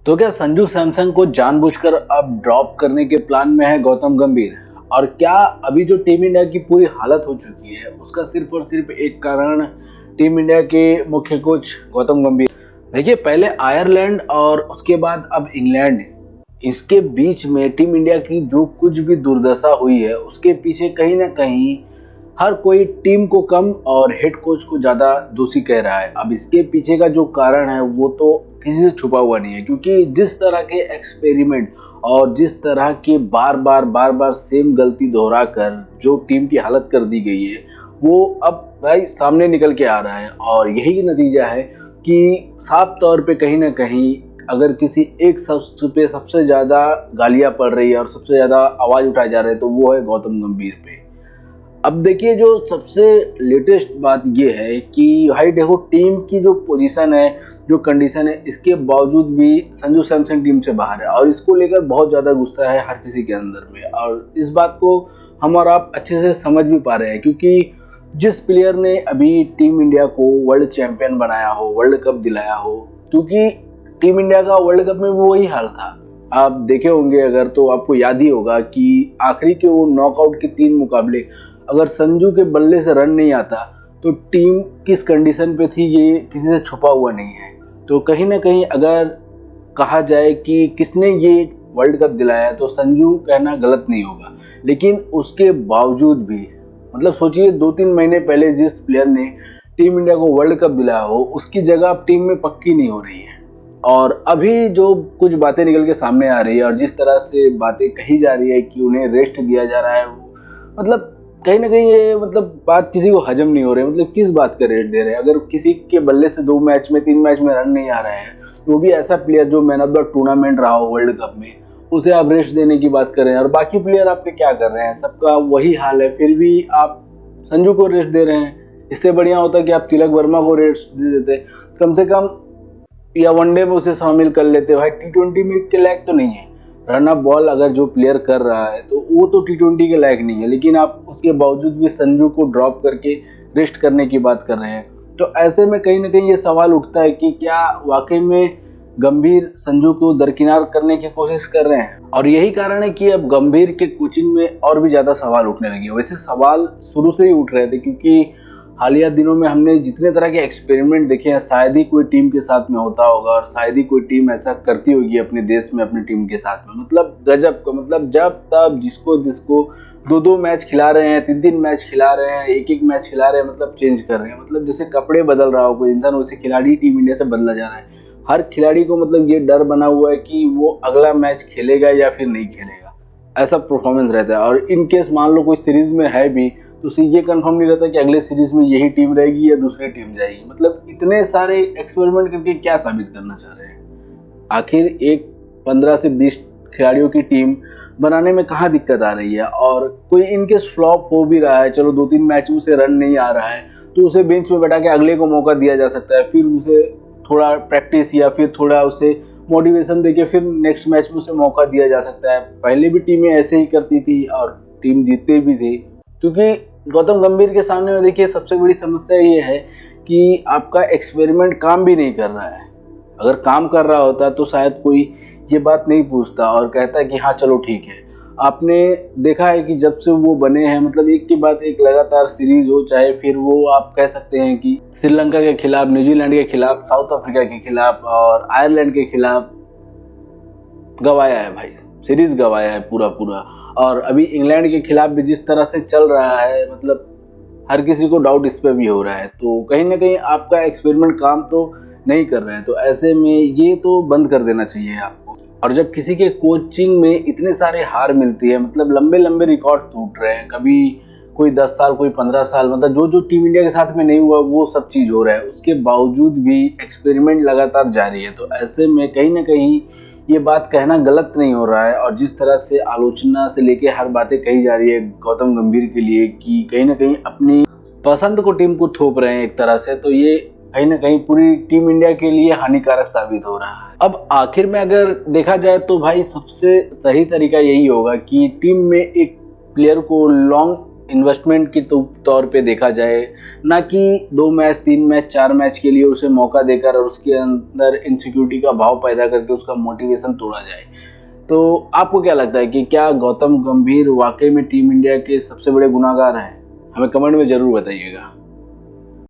तो क्या संजू सैमसन को जानबूझकर अब ड्रॉप करने के प्लान में है गौतम गंभीर? और क्या अभी जो टीम इंडिया की पूरी हालत हो चुकी है उसका सिर्फ और सिर्फ एक कारण टीम इंडिया के मुख्य कोच गौतम गंभीर? देखिए, पहले आयरलैंड और उसके बाद अब इंग्लैंड, इसके बीच में टीम इंडिया की जो कुछ भी दुर्दशा हुई है उसके पीछे कहीं ना कहीं हर कोई टीम को कम और हेड कोच को ज्यादा दोषी कह रहा है। अब इसके पीछे का जो कारण है वो तो किसी से छुपा हुआ नहीं है, क्योंकि जिस तरह के एक्सपेरिमेंट और जिस तरह के बार बार सेम गलती दोहरा कर जो टीम की हालत कर दी गई है वो अब भाई सामने निकल के आ रहा है। और यही नतीजा है कि साफ तौर पे कहीं ना कहीं अगर किसी एक शख्स पे सबसे ज्यादा गालियां पड़ रही है और सबसे ज्यादा आवाज उठाए जा रहे हैं तो वो है गौतम गंभीर पे। अब देखिए, जो सबसे लेटेस्ट बात ये है कि भाई देखो, टीम की जो पोजीशन है, जो कंडीशन है, इसके बावजूद भी संजू सैमसन टीम से बाहर है और इसको लेकर बहुत ज़्यादा गुस्सा है हर किसी के अंदर में। और इस बात को हम और आप अच्छे से समझ भी पा रहे हैं, क्योंकि जिस प्लेयर ने अभी टीम इंडिया को वर्ल्ड चैंपियन बनाया हो, वर्ल्ड कप दिलाया हो, क्योंकि टीम इंडिया का वर्ल्ड कप में भी वही हाल था। आप देखे होंगे अगर तो आपको याद ही होगा कि आखिरी के वो नॉकआउट के 3 मुकाबले अगर संजू के बल्ले से रन नहीं आता तो टीम किस कंडीशन पे थी ये किसी से छुपा हुआ नहीं है। तो कहीं ना कहीं अगर कहा जाए कि किसने ये वर्ल्ड कप दिलाया तो संजू कहना गलत नहीं होगा। लेकिन उसके बावजूद भी मतलब सोचिए, 2-3 महीने पहले जिस प्लेयर ने टीम इंडिया को वर्ल्ड कप दिलाया हो उसकी जगह अब टीम में पक्की नहीं हो रही है। और अभी जो कुछ बातें निकल के सामने आ रही है और जिस तरह से बातें कही जा रही है कि उन्हें रेस्ट दिया जा रहा है, वो मतलब कहीं ना कहीं ये बात किसी को हजम नहीं हो रही है। मतलब किस बात का रेस्ट दे रहे हैं? अगर किसी के बल्ले से 2 मैच में 3 मैच में रन नहीं आ रहे हैं, वो भी ऐसा प्लेयर जो मैन ऑफ द टूर्नामेंट रहा हो वर्ल्ड कप में, उसे आप रेस्ट देने की बात कर रहे हैं। और बाकी प्लेयर आपके क्या कर रहे हैं? सबका वही हाल है, फिर भी आप संजू को रेस्ट दे रहे हैं। इससे बढ़िया होता कि आप तिलक वर्मा को रेस्ट दे देते कम से कम, या वनडे में उसे शामिल कर लेते। भाई T20 में के लायक तो नहीं है। रन अप बॉल अगर जो प्लेयर कर रहा है तो वो तो T20 के लायक नहीं है, लेकिन आप उसके बावजूद भी संजू को ड्रॉप करके रेस्ट करने की बात कर रहे हैं। तो ऐसे में कहीं ना कहीं ये सवाल उठता है कि क्या वाकई में गंभीर संजू को दरकिनार करने की कोशिश कर रहे हैं? और यही कारण है कि अब गंभीर के कोचिंग में और भी ज्यादा सवाल उठने लगे। वैसे सवाल शुरू से ही उठ रहे थे, क्योंकि हालिया दिनों में हमने जितने तरह के एक्सपेरिमेंट देखे हैं शायद ही कोई टीम के साथ में होता होगा और शायद ही कोई टीम ऐसा करती होगी अपने देश में अपनी टीम के साथ में। मतलब गजब का, मतलब जब तब जिसको जिसको 2-2 मैच खिला रहे हैं, 3-3 मैच खिला रहे हैं, 1-1 मैच खिला रहे हैं, मतलब चेंज कर रहे हैं। मतलब जैसे कपड़े बदल रहा हो कोई इंसान, वैसे खिलाड़ी टीम इंडिया से बदला जा रहा है। हर खिलाड़ी को मतलब ये डर बना हुआ है कि वो अगला मैच खेलेगा या फिर नहीं खेलेगा, ऐसा परफॉर्मेंस रहता है। और इन केस मान लो कोई सीरीज में है भी तो उसे ये कंफर्म नहीं रहता कि अगले सीरीज में यही टीम रहेगी या दूसरी टीम जाएगी। मतलब इतने सारे एक्सपेरिमेंट करके क्या साबित करना चाह रहे हैं? आखिर एक 15 से 20 खिलाड़ियों की टीम बनाने में कहाँ दिक्कत आ रही है? और कोई इनकेस फ्लॉप हो भी रहा है, चलो 2-3 मैच में उसे रन नहीं आ रहा है तो उसे बेंच में बैठा के अगले को मौका दिया जा सकता है, फिर उसे थोड़ा प्रैक्टिस या फिर थोड़ा उसे मोटिवेशन देके फिर नेक्स्ट मैच में उसे मौका दिया जा सकता है। पहले भी टीमें ऐसे ही करती थी और टीम जीतते भी थे। क्योंकि गौतम गंभीर के सामने में देखिए सबसे बड़ी समस्या ये है कि आपका एक्सपेरिमेंट काम भी नहीं कर रहा है। अगर काम कर रहा होता तो शायद कोई ये बात नहीं पूछता और कहता कि हाँ चलो ठीक है। आपने देखा है कि जब से वो बने हैं, मतलब एक के बाद एक लगातार सीरीज हो, चाहे फिर वो आप कह सकते हैं कि श्रीलंका के खिलाफ, न्यूजीलैंड के खिलाफ, साउथ अफ्रीका के खिलाफ और आयरलैंड के खिलाफ गवाया है भाई, सीरीज गवाया है पूरा। और अभी इंग्लैंड के खिलाफ भी जिस तरह से चल रहा है, मतलब हर किसी को डाउट इस पे भी हो रहा है। तो कहीं ना कहीं आपका एक्सपेरिमेंट काम तो नहीं कर रहे हैं। तो ऐसे में ये तो बंद कर देना चाहिए आपको। और जब किसी के कोचिंग में इतने सारे हार मिलती है, मतलब लंबे लंबे रिकॉर्ड टूट रहे हैं, कभी कोई 10 साल, कोई 15 साल, मतलब जो जो टीम इंडिया के साथ में नहीं हुआ वो सब चीज हो रहा है, उसके बावजूद भी एक्सपेरिमेंट लगातार जारी है। तो ऐसे में कहीं ना कहीं ये बात कहना गलत नहीं हो रहा है। और जिस तरह से आलोचना से लेके हर बातें कही जा रही है गौतम गंभीर के लिए कि कहीं ना कहीं अपनी पसंद को टीम को थोप रहे हैं एक तरह से, तो ये कहीं ना कहीं पूरी टीम इंडिया के लिए हानिकारक साबित हो रहा है। अब आखिर में अगर देखा जाए तो भाई सबसे सही तरीका यही होगा कि टीम में एक प्लेयर को लॉन्ग इन्वेस्टमेंट की तौर पे देखा जाए, ना कि 2 मैच 3 मैच 4 मैच के लिए उसे मौका देकर और उसके अंदर इनसिक्योरिटी का भाव पैदा करके उसका मोटिवेशन तोड़ा जाए। तो आपको क्या लगता है कि क्या गौतम गंभीर वाकई में टीम इंडिया के सबसे बड़े गुनाहगार हैं? हमें कमेंट में ज़रूर बताइएगा।